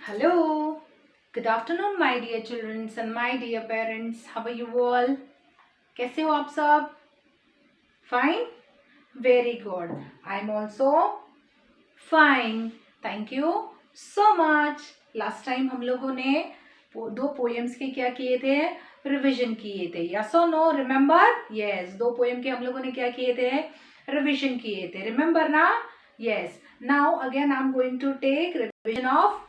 Hello, good afternoon my dear children and my dear parents. How are you all? कैसे हो आप सब? Fine? Very good. I'm also fine. Thank you so much. Last time हम लोगों ने दो poems के क्या किए थे? रिविजन किए थे. Yes or no? Remember? Yes. दो पोएम के हम लोगों ने क्या किए थे? रिविजन किए थे. Remember ना? Yes. Now again I'm going to take revision of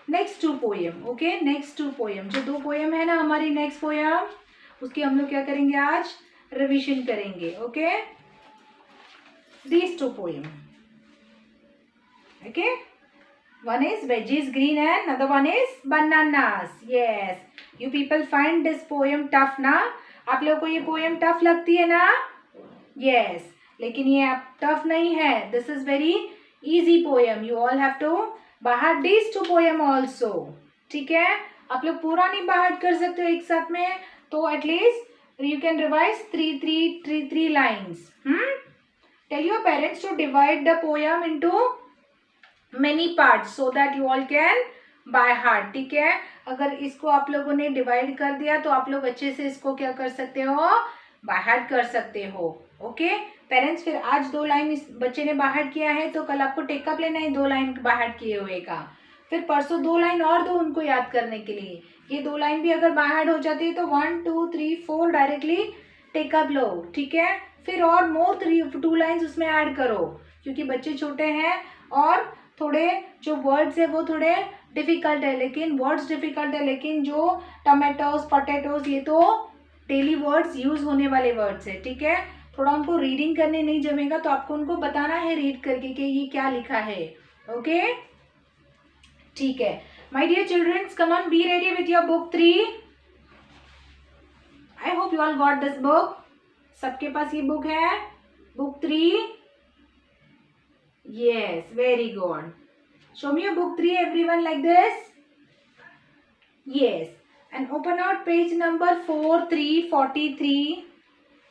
next two poem. Okay, next two poem, जो दो पोएम है ना हमारी नेक्स्ट पोएम, उसकी हम लोग क्या करेंगे आज? रिविजन करेंगे. Okay, these two poem. Okay, one is veggies green and another one is bananas. Yes, you people find this poem tough ना? आप लोगों को ये पोएम टफ लगती है ना? Yes, लेकिन ये टफ नहीं है. This is very easy poem. You all have to बाहर दिस टू पोएम ऑल्सो. ठीक है, आप लोग पूरा नहीं बाहर कर सकते हो एक साथ में, तो at least you can revise three lines. Tell your parents to divide the poem into many parts so that you all can by heart. ठीक है, अगर इसको आप लोगों ने डिवाइड कर दिया तो आप लोग अच्छे से इसको क्या कर सकते हो? बाय हार्ट कर सकते हो. ओके पेरेंट्स, फिर आज दो लाइन इस बच्चे ने बाहर किया है तो कल आपको टेकअप लेना है दो लाइन बाहर किए हुए का. फिर परसों दो लाइन और दो उनको याद करने के लिए. ये दो लाइन भी अगर बाहर हो जाती है तो 1 2 3 4 डायरेक्टली टेकअप लो. ठीक है, फिर और मोर 2 लाइन्स उसमें ऐड करो, क्योंकि बच्चे छोटे हैं और थोड़े जो वर्ड्स है वो थोड़े डिफिकल्ट है. लेकिन वर्ड्स डिफिकल्ट है, लेकिन जो टमाटोज पोटैटोज ये तो डेली वर्ड्स यूज होने वाले वर्ड्स है. ठीक है, थोड़ा उनको रीडिंग करने नहीं जमेगा तो आपको उनको बताना है रीड करके कि ये क्या लिखा है. ओके ठीक है my dear childrens, come on, be ready with your book 3. I hope you all got this book. सबके पास ये बुक है, book 3. Yes, very good. Show me your book 3 everyone like this. Yes, and open out page number 4343.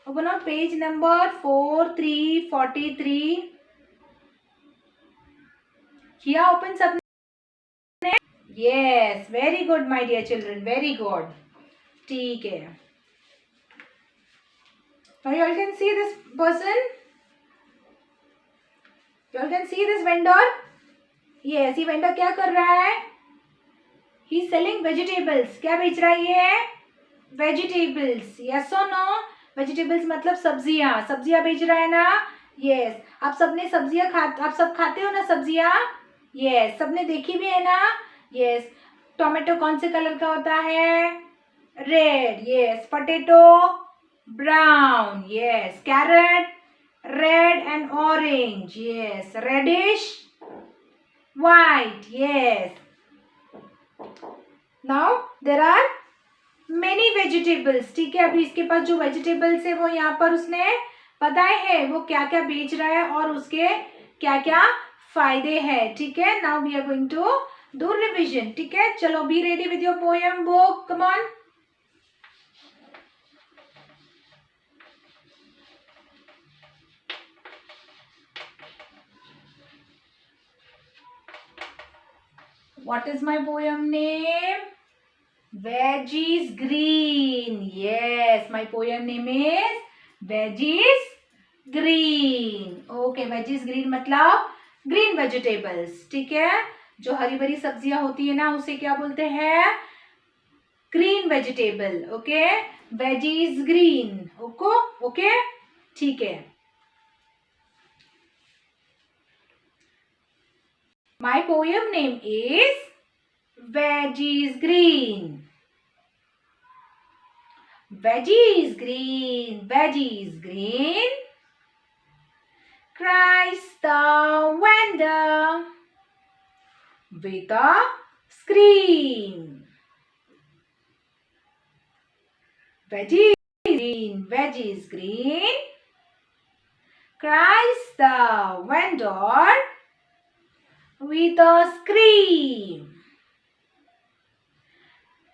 Open out page number 4343. किया open सबने? Yes, very good my dear children, very good. ठीक है. Now you all can see this person. You all can see this vendor. Yes, ये vendor क्या कर रहा है? He is selling vegetables. क्या बेच रहा है ये? Vegetables. Yes or no? Vegetables मतलब सब्जियां. सब्जियां बेच रहा है ना? Yes. आप सबने सब्जियां आप सब खाते हो ना सब्जियां? Yes. सबने देखी भी है ना? Yes. टोमेटो कौन से कलर का होता है? Red. Yes. Potato brown. Yes. Carrot red and orange. Yes. Reddish white. Yes. Now there are many vegetables. ठीक है, अभी इसके पास जो वेजिटेबल्स है वो यहाँ पर उसने बताए हैं वो क्या क्या बेच रहा है और उसके क्या क्या फायदे हैं. ठीक है, now we are going to do revision. ठीक है, चलो be ready with your poem book. Come on. What is my poem name? Veggies green. Yes, my poem name is Veggies green. Okay, veggies green मतलब green vegetables. ठीक है, जो हरी भरी सब्जियां होती है ना उसे क्या बोलते हैं? Green vegetable. Okay, veggies green. Okay ठीक है. My poem name is Veggies green. Veggies green, veggies green, cries the vendor with a scream. Veggies green, veggies green, cries the vendor with a scream.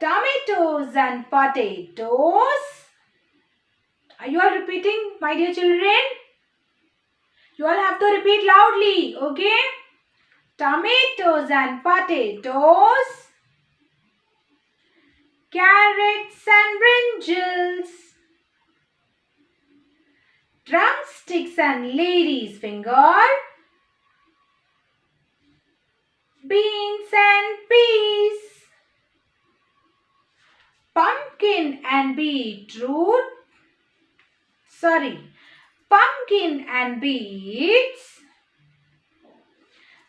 Tomatoes and potatoes. Are you all repeating, my dear children? You all have to repeat loudly, okay? tomatoes and potatoes, carrots and brinjals, drumsticks and lady's finger, beans and peas, pumpkin and beetroot, pumpkin and beets.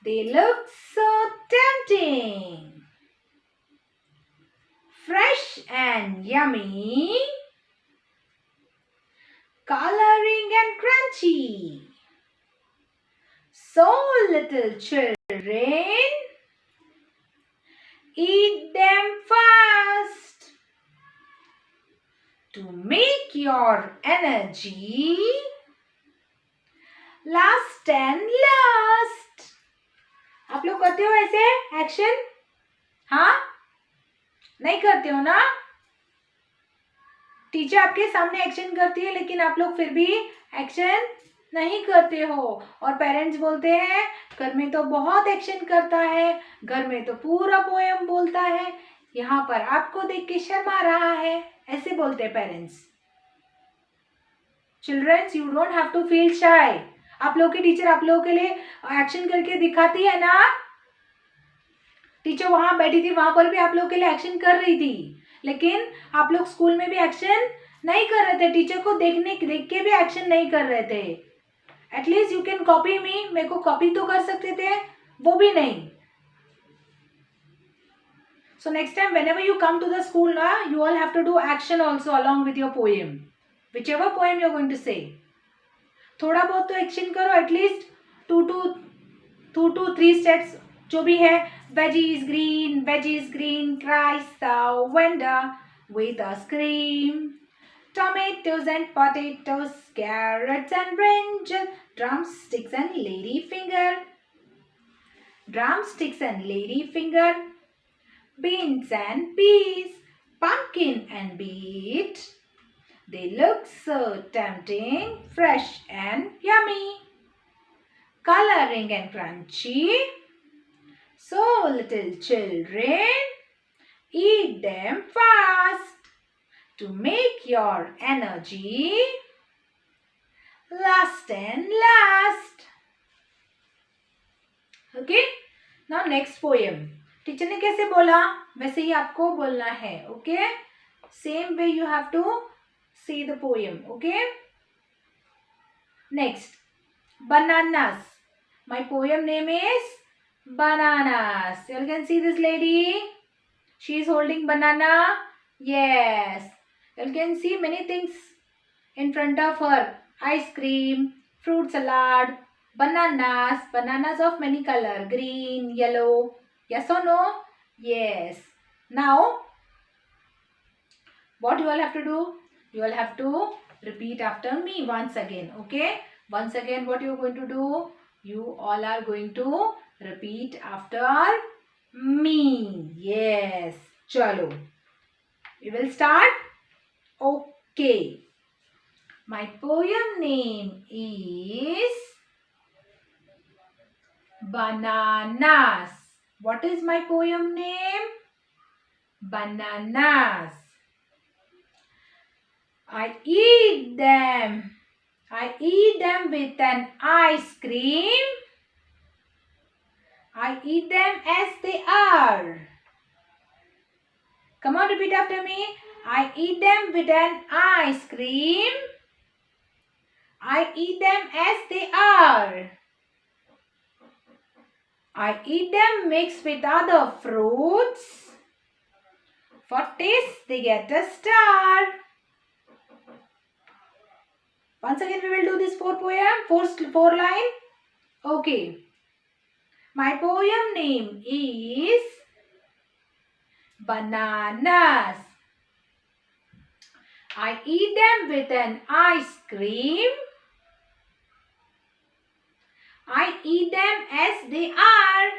They look so tempting, fresh and yummy, coloring and crunchy. So little children, eat them fast to make your energy last and last. आप लोग करते हो ऐसे action? हाँ, नहीं करते हो ना? टीचर आपके सामने एक्शन करती है लेकिन आप लोग फिर भी एक्शन नहीं करते हो और पेरेंट्स बोलते हैं घर में तो बहुत एक्शन करता है, घर में तो पूरा पोएम बोलता है, यहाँ पर आपको देख के शर्मा रहा है, ऐसे बोलते हैं parents. Childrens, you don't have to feel shy. आप लोग की टीचर आप लोगों के लिए एक्शन करके दिखाती है ना. टीचर वहां बैठी थी, वहां पर भी आप लोग के लिए एक्शन कर रही थी, लेकिन आप लोग स्कूल में भी एक्शन नहीं कर रहे थे. टीचर को देख के भी एक्शन नहीं कर रहे थे. At least you can copy me, मेरे को कॉपी तो कर सकते थे, वो भी नहीं. So next time whenever you come to the school na, you all have to do action also along with your poem, whichever poem you are going to say. थोड़ा बहुत तो एक्शन करो, एटलीस्ट 2 to 3 steps जो भी है. Veggies green, cries the vendor with a scream. Tomatoes and potatoes, carrots and brinjal, drumsticks and ladyfinger, beans and peas, pumpkin and beet. They look so tempting, fresh and yummy, coloring and crunchy. So little children, eat them fast to make your energy last and last. Okay? Now next poem. Teacher ने कैसे बोला वैसे ही आपको बोलना है. Okay, same way you have to say the poem. Okay, next, bananas. My poem name is bananas. You can see this lady, she is holding banana. Yes, you can see many things in front of her. Ice cream, fruit salad, bananas of many color, green, yellow. Yes or no? Yes. Now what you all have to do? You all have to repeat after me once again. Okay, once again what you are going to do? You all are going to repeat after me. Yes, chalo, we will start. Okay, my poem name is bananas. What is my poem name? Bananas. I eat them with an ice cream. I eat them as they are. Come on, repeat after me. I eat them with an ice cream. I eat them as they are. I eat them mixed with other fruits. For taste, they get a star. Once again, we will do this four line. Okay. My poem name is bananas. I eat them with an ice cream. I eat them as they are.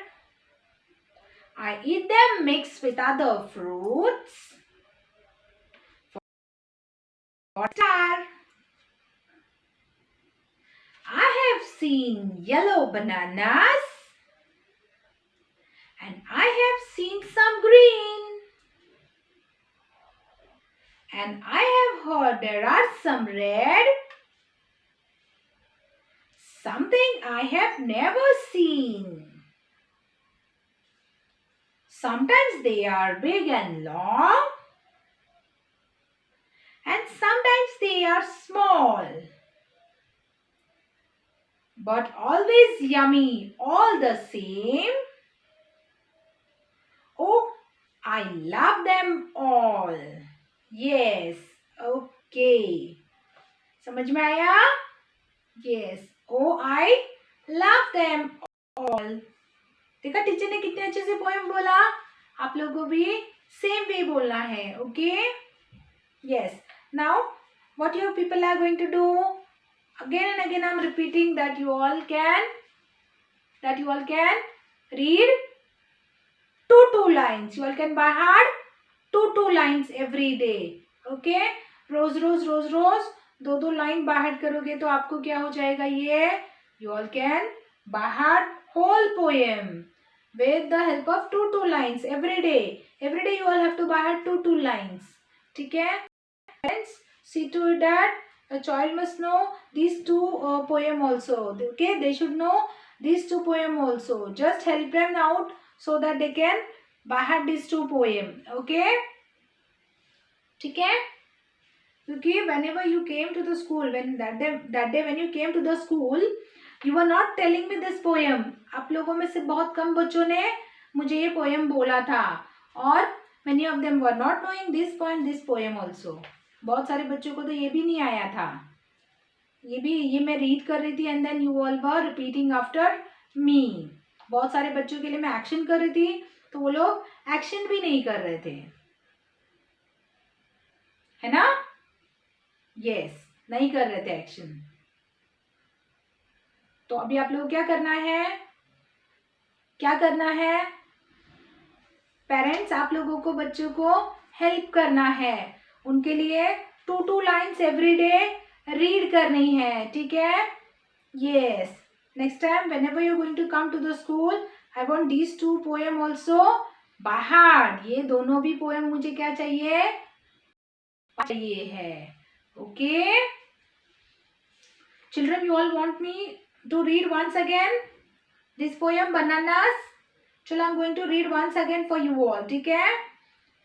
I eat them mixed with other fruits. For star. I have seen yellow bananas. have seen some green. And I have heard there are some red. Something I have never seen. Sometimes they are big and long. And sometimes they are small. But always yummy all the same. Oh, I love them all. Yes, okay. समझ में आया? Yes. Oh, I love them all. देखा teacher ने कितने अच्छे से poem बोला. आप लोगों को भी सेम वे बोलना है. Okay? Yes. Now, what you people are going to do? Again and again, I'm repeating that you all can read two lines. You all can by heart two lines every day. Okay? रोज दो line बाहर करोगे तो आपको क्या हो जाएगा ये? You all can by heart whole poem with the help of two lines every day. Every day you all have to by heart two lines. ठीक है? Friends, see to it that a child must know these two poem also. Okay? They should know these two poem also. Just help them out so that they can by heart these two poem. Okay? ठीक है? क्योंकि whenever you came to the school, when that day when you came to the school, you were not telling me this poem. आप लोगों में से बहुत कम बच्चों ने मुझे ये poem बोला था और many of them were not knowing this poem also. बहुत सारे बच्चों को तो ये भी नहीं आया था. ये मैं रीड कर रही थी and then you all were repeating after me. बहुत सारे बच्चों के लिए मैं एक्शन कर रही थी तो वो लोग एक्शन भी नहीं कर रहे थे, है ना? यस, नहीं कर रहे थे एक्शन. तो अभी आप लोग क्या करना है? पेरेंट्स आप लोगों को बच्चों को हेल्प करना है. उनके लिए two lines every day read करनी है. ठीक है? Yes. Next time whenever you're going to come to the school, I want these two poem also by heart. ये दोनों भी पोएम मुझे क्या चाहिए है. Okay? Children, you all want me to read once again this poem Bananas? Chalo, I'm going to read once again for you all. ठीक है?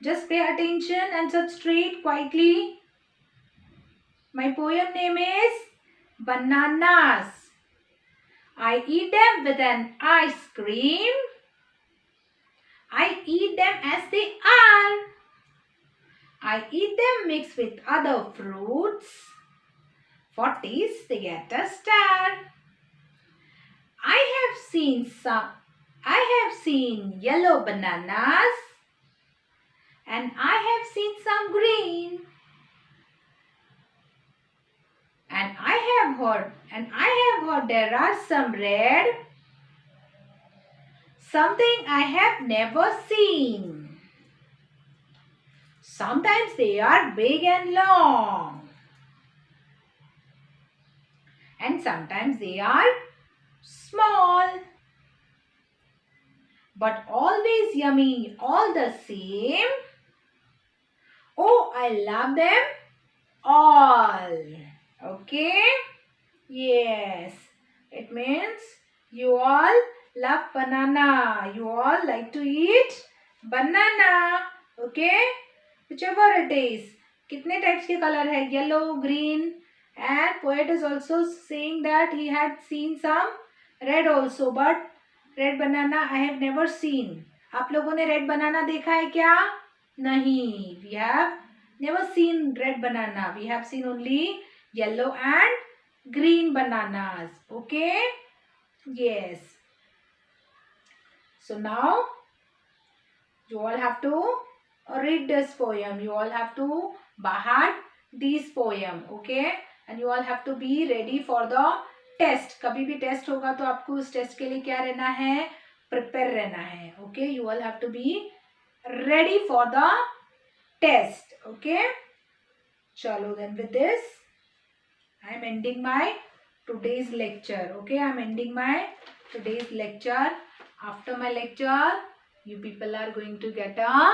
Just pay attention and sit straight quietly. My poem name is Bananas. I eat them with an ice cream. I eat them as they are. I eat them mixed with other fruits. For taste, they get a star. I have seen yellow bananas, and I have seen some green. And I have heard there are some red. Something I have never seen. Sometimes they are big and long. And sometimes they are small. But always yummy all the same. Oh, I love them all. Okay? Yes. It means you all love banana. You all like to eat banana. Okay? Whichever it is. कितने types के color है? Yellow, green, and poet is also saying that he had seen some red also, but red banana I have never seen. आप लोगों ने red banana देखा है क्या? नहीं. We have never seen red banana. We have seen only yellow and green bananas. Okay? Yes. So now you all have to read this poem. You all have to by heart this poem. Okay? And you all have to be ready for the test. कभी भी test होगा तो आपको उस test के लिए क्या रहना है? प्रिपेयर रहना है. Okay? You all have to be ready for the test. Okay? चलो then with this I am ending my today's lecture. Okay? I am ending my today's lecture. After my lecture You people are going to get a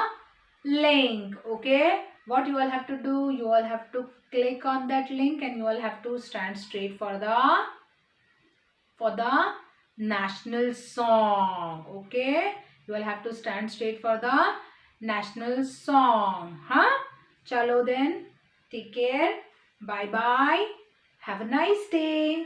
link. Okay, what you all have to do, you all have to click on that link and you all have to stand straight for the national song. Okay, you all have to stand straight for the national song. Chalo then, take care, bye bye, have a nice day.